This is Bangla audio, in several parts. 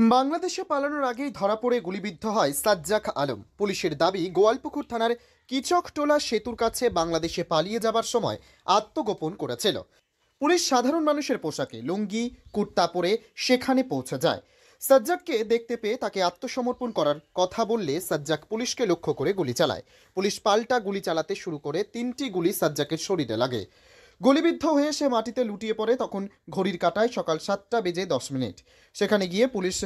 বাংলাদেশে পালানোর আগেই ধরা পড়ে গুলিবিদ্ধ হয় সাজ্জাক আলম। পুলিশের দাবি, গোয়ালপুকুর থানার কিচকটোলা সেতুর কাছে বাংলাদেশে পালিয়ে যাবার সময় আত্মগোপন করেছিল। পুলিশ সাধারণ মানুষের পোশাকে লুঙ্গি কুর্তা পরে সেখানে পৌঁছে যায়। সাজ্জাককে দেখতে পেয়ে তাকে আত্মসমর্পণ করার কথা বললে সাজ্জাক পুলিশকে লক্ষ্য করে গুলি চালায়। পুলিশ পাল্টা গুলি চালাতে শুরু করে 3টি গুলি সাজ্জাকের শরীরে লাগে। গুলিবিদ্ধ হয়ে সে মাটিতে লুটিয়ে পড়ে। তখন ঘড়ির কাঁটায় সকাল 7:10 সেখানে গিয়ে পুলিশ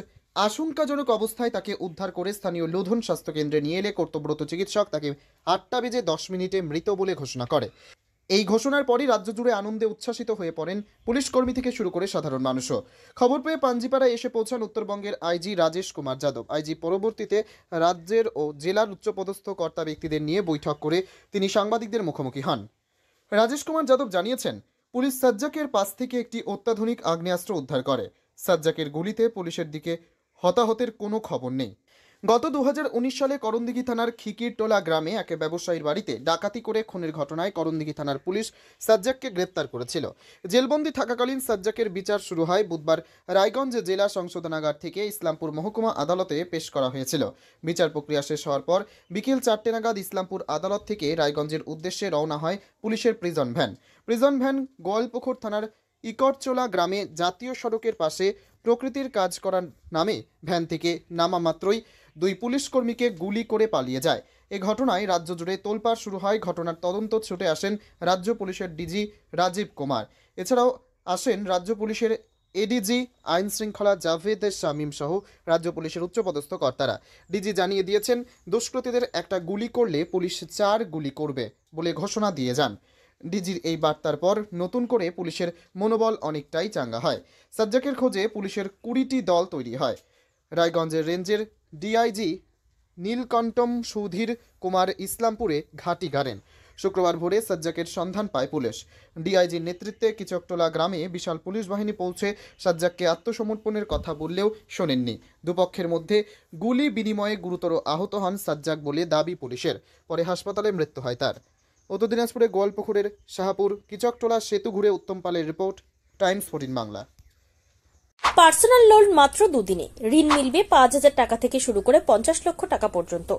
আশঙ্কাজনক অবস্থায় তাকে উদ্ধার করে স্থানীয় লোধন স্বাস্থ্যকেন্দ্রে নিয়ে এলে কর্তব্যরত চিকিৎসক তাকে 8:10 মৃত বলে ঘোষণা করে। এই ঘোষণার পরই রাজ্য জুড়ে আনন্দে উচ্ছ্বাসিত হয়ে পড়েন পুলিশ কর্মী থেকে শুরু করে সাধারণ মানুষও। খবর পেয়ে পাঞ্জিপাড়ায় এসে পৌঁছান উত্তরবঙ্গের আইজি রাজেশ কুমার যাদব। আইজি পরবর্তীতে রাজ্যের ও জেলার উচ্চপদস্থ কর্তা ব্যক্তিদের নিয়ে বৈঠক করে তিনি সাংবাদিকদের মুখোমুখি হন। রাজেশ কুমার যাদব জানিয়েছেন, পুলিশ সাজ্জাকের পাশ থেকে একটি অত্যাধুনিক আগ্নেয়াস্ত্র উদ্ধার করে। সাজ্জাকের গুলিতে পুলিশের দিকে হতাহতের কোনো খবর নেই। গত 2019 সালে করণদিঘি থানার খিকিরটোলা গ্রামে এক ব্যবসায়ীর বাড়িতে ডাকাতি করে খুনের ঘটনায় করণদিঘি থানার পুলিশ সাজ্জাককে গ্রেপ্তার করেছিল। জেলবন্দি থাকাকালীন সাজ্জাকের বিচার শুরু হয় বুধবার রায়গঞ্জ জেলা সংশোধনাগার থেকে ইসলামপুর মহকুমা আদালতে পেশ করা হয়েছিল। বিচার প্রক্রিয়া শেষ হওয়ার পর বিকেল 4টে নাগাদ ইসলামপুর আদালত থেকে রায়গঞ্জের উদ্দেশ্যে রওনা হয় পুলিশের প্রিজন ভ্যান গোয়ালপুকুর থানার ইকরচোলা গ্রামে জাতীয় সড়কের পাশে প্রকৃতির কাজ করার নামে ভ্যান থেকে নামা মাত্রই 2 পুলিশ কর্মীকে গুলি করে পালিয়ে যায়। এ ঘটনায় রাজ্য জুড়ে তোলপাড় শুরু হয়। ঘটনার তদন্ত ছুটে আসেন রাজ্য পুলিশের ডিজি রাজীব কুমার। এছাড়াও আসেন রাজ্য পুলিশের এডিজি আইন শৃঙ্খলা জাভেদ শামীম সহ রাজ্য পুলিশের উচ্চপদস্থ কর্তারা। ডিজি জানিয়ে দিয়েছেন, দুষ্কৃতীদের একটা গুলি করলে পুলিশ 4 গুলি করবে বলে ঘোষণা দিয়ে যান। ডিজির এই বার্তার পর নতুন করে পুলিশের মনোবল অনেকটাই চাঙ্গা হয়। সাজ্জাকের খোঁজে পুলিশের 20টি দল তৈরি হয়। রায়গঞ্জের রেঞ্জের ডিআইজি নীলকণ্ঠম সুধীর কুমার ইসলামপুরে ঘাঁটি গাড়েন। শুক্রবার ভোরে সাজ্জাকের সন্ধান পায় পুলিশ। ডিআইজির নেতৃত্বে কিচকটোলা গ্রামে বিশাল পুলিশ বাহিনী পৌঁছে সাজ্জাককে আত্মসমর্পণের কথা বললেও শোনেননি। দুপক্ষের মধ্যে গুলি বিনিময়ে গুরুতর আহত হন সাজ্জাক বলে দাবি পুলিশের। পরে হাসপাতালে মৃত্যু হয় তার। উত্তর দিনাজপুরে গোয়ালপুকুরের শাহপুর কিচকটোলা সেতু ঘুরে উত্তম পালের report, Times 14 Bangla. Personal loan মাত্র 2 দিনে ঋণ মিলবে 5,000 টাকা থেকে শুরু করে 50 লক্ষ টাকা পর্যন্ত।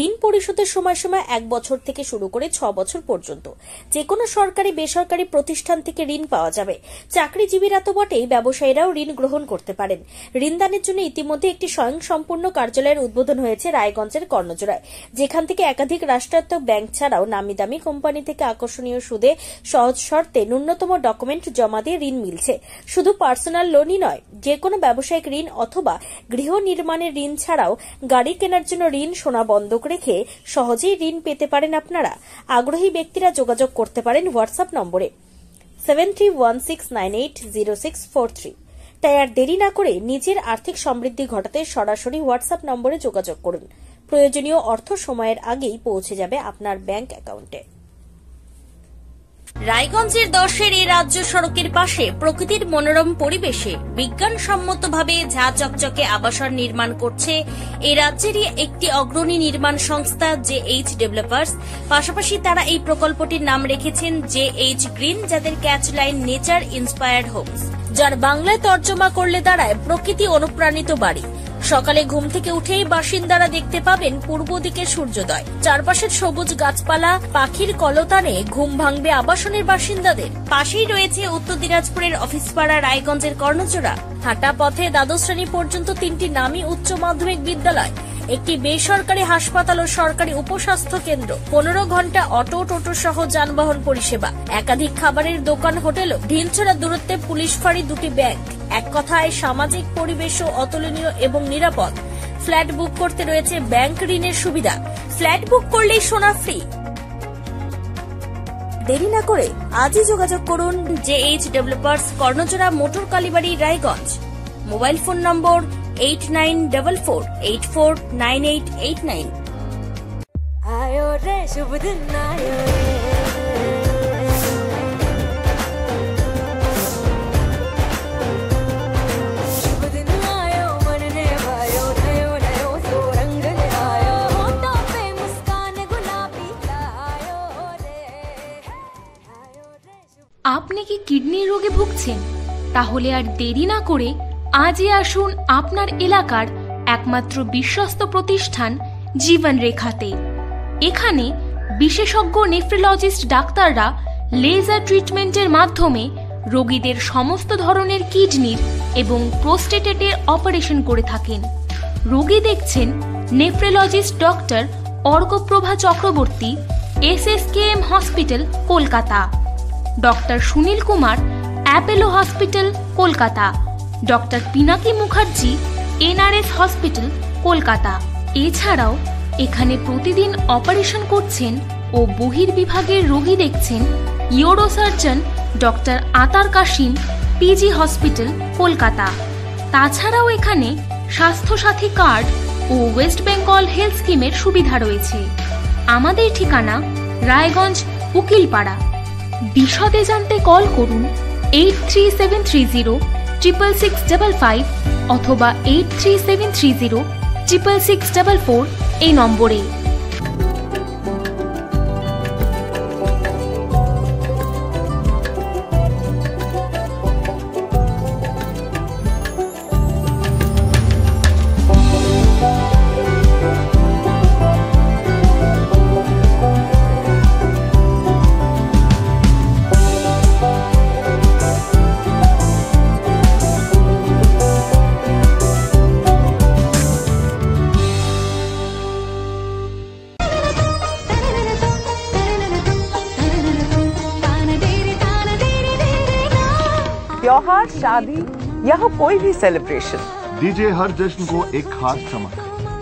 ঋণ পরিশোধের সময়সীমা 1 বছর থেকে শুরু করে 6 বছর পর্যন্ত। যে কোনো সরকারি বেসরকারি প্রতিষ্ঠান থেকে ঋণ পাওয়া যাবে। চাকরিজীবীরা তো বটেই, ব্যবসায়ীরাও ঋণ গ্রহণ করতে পারেন। ঋণদানের জন্য ইতিমধ্যে একটি স্বয়ংসম্পূর্ণ কার্যালয়ের উদ্বোধন হয়েছে রায়গঞ্জের কর্ণজোড়ায়, যেখান থেকে একাধিক রাষ্ট্রায়ত্ত ব্যাংক ছাড়াও নামি দামি কোম্পানি থেকে আকর্ষণীয় সুদে সহজ শর্তে ন্যূনতম ডকুমেন্ট জমা দিয়ে ঋণ মিলছে। শুধু পার্সোনাল লোনই নয়, যে কোনো ব্যবসায়িক ঋণ অথবা গৃহ নির্মাণের ঋণ ছাড়াও গাড়ি কেনার জন্য ঋণ, সোনা বন্ধক রেখে সহজেই ঋণ পেতে পারেন আপনারা। আগ্রহী ব্যক্তিরা যোগাযোগ করতে পারেন হোয়াটসঅ্যাপ নম্বরে 7316980643। তাই আর দেরি না করে নিজের আর্থিক সমৃদ্ধি ঘটাতে সরাসরি হোয়াটসঅ্যাপ নম্বরে যোগাযোগ করুন। প্রয়োজনীয় অর্থ সময়ের আগেই পৌঁছে যাবে আপনার ব্যাংক অ্যাকাউন্টে। রায়গঞ্জের 10-এর এই রাজ্য সড়কের পাশে প্রকৃতির মনোরম পরিবেশে বিজ্ঞানসম্মতভাবে ঝা চকচকে আবাসন নির্মাণ করছে এই রাজ্যেরই একটি অগ্রণী নির্মাণ সংস্থা JH ডেভেলপার্স। পাশাপাশি তারা এই প্রকল্পটির নাম রেখেছেন JH গ্রিন, যাদের catch line nature inspired homes, যার বাংলায় তর্জমা করলে দাঁড়ায় প্রকৃতি অনুপ্রাণিত বাড়ি। সকালে ঘুম থেকে উঠেই বাসিন্দারা দেখতে পাবেন পূর্ব দিকে সূর্যোদয়। চারপাশের সবুজ গাছপালা, পাখির কলতানে ঘুম ভাঙবে আবাসনের বাসিন্দাদের। পাশেই রয়েছে উত্তর দিনাজপুরের অফিসপাড়া রায়গঞ্জের কর্ণজোড়া। হাঁটা পথে দ্বাদশ শ্রেণী পর্যন্ত 3টি নামী উচ্চ মাধ্যমিক বিদ্যালয়, একটি বেসরকারি হাসপাতাল ও সরকারি উপস্বাস্থ্য কেন্দ্র, 15 ঘন্টা অটো টোটো সহ যানবাহন পরিষেবা, একাধিক খাবারের দোকান, হোটেল, ঢিলছড়া দূরত্বে পুলিশ ফাঁড়ি, 2টি ব্যাংক। এক কথায় সামাজিক পরিবেশও অতুলনীয় এবং নিরাপদ। ফ্ল্যাট বুক করতে রয়েছে ব্যাংক ঋণের সুবিধা। ফ্ল্যাট বুক করলেই সোনা ফ্রি। দেরি না করে আজই যোগাযোগ করুন JH developers, Karnajora, motor Kalibari, Raiganj. Mobile phone number 8944849889। आयो रे शुभ दिन आयो शुभ दिन आयो, मन ने भायो नयो नयो सो रंग ले आयो, होठों पे मुस्कान गुलाबी आयो रे আপনি কি কিডনির রোগে ভুগছেন? তাহলে আর দেরি না করে আজই আসুন আপনার এলাকার একমাত্র বিশ্বস্ত প্রতিষ্ঠান জীবন রেখাতে। এখানে বিশেষজ্ঞ নেফ্রোলজিস্ট ডাক্তাররা লেজার ট্রিটমেন্টের মাধ্যমে রোগীদের সমস্ত ধরনের কিডনির এবং প্রোস্টেটেটের অপারেশন করে থাকেন। রোগী দেখছেন nephrologist doctor Arkaprabha Chakraborty, SSKM hospital, Kolkata. Doctor Sunil Kumar, Apollo hospital, Kolkata. Doctor Pinaki Mukherjee, NRS hospital, Kolkata. এছাড়াও এখানে প্রতিদিন অপারেশন করছেন ও বহির্বিভাগের রোগী দেখছেন ইউরোসার্জন ডক্টর আতার কাশিম, PG হসপিটাল, কলকাতা। তাছাড়াও এখানে স্বাস্থ্যসাথী কার্ড ও ওয়েস্ট বেঙ্গল হেলথ স্কিমের সুবিধা রয়েছে। আমাদের ঠিকানা রায়গঞ্জ, উকিলপাড়া। বিশদে জানতে কল করুন 8373066655 অথবা 8373066644 এই নম্বরে। त्योहार, शादी या हो कोई भी सेलिब्रेशन, दीजिए हर जश्न को एक खास चमक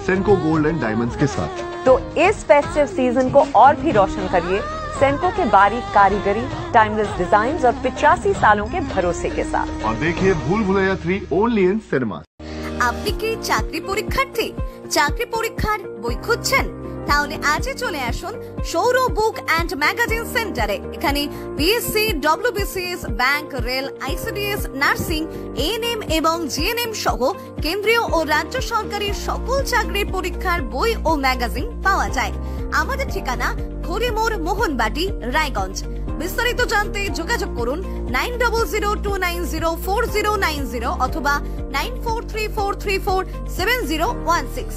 सेंको गोल्ड एंड डायमंड्स के साथ। तो इस फेस्टिव सीजन को और भी रोशन करिए सेंको के बारीक कारीगरी, टाइमलेस डिजाइन्स और 85 सालों के भरोसे के साथ। और देखिए भूल भुलैया 3 ओनली इन सिनेमा। আপনি কি চাকরি পরীক্ষার্থী? চাকরি পরীক্ষার বই খুঁজছেন? তাহলে আজই চলে আসুন সৌর বুক অ্যান্ড ম্যাগাজিন সেন্টারে। এখানে BSc, WBCS, bank, rail, ICDS, nursing, ANM এবং GNM সহ কেন্দ্রীয় ও রাজ্য সরকারি সকল চাকরির পরীক্ষার বই ও ম্যাগাজিন পাওয়া যায়। আমাদের ঠিকানা খড়িমোড়, মোহনবাটি, রায়গঞ্জ। বিস্তারিত জানতে যোগাযোগ করুন 9002904090 অথবা 9434347016।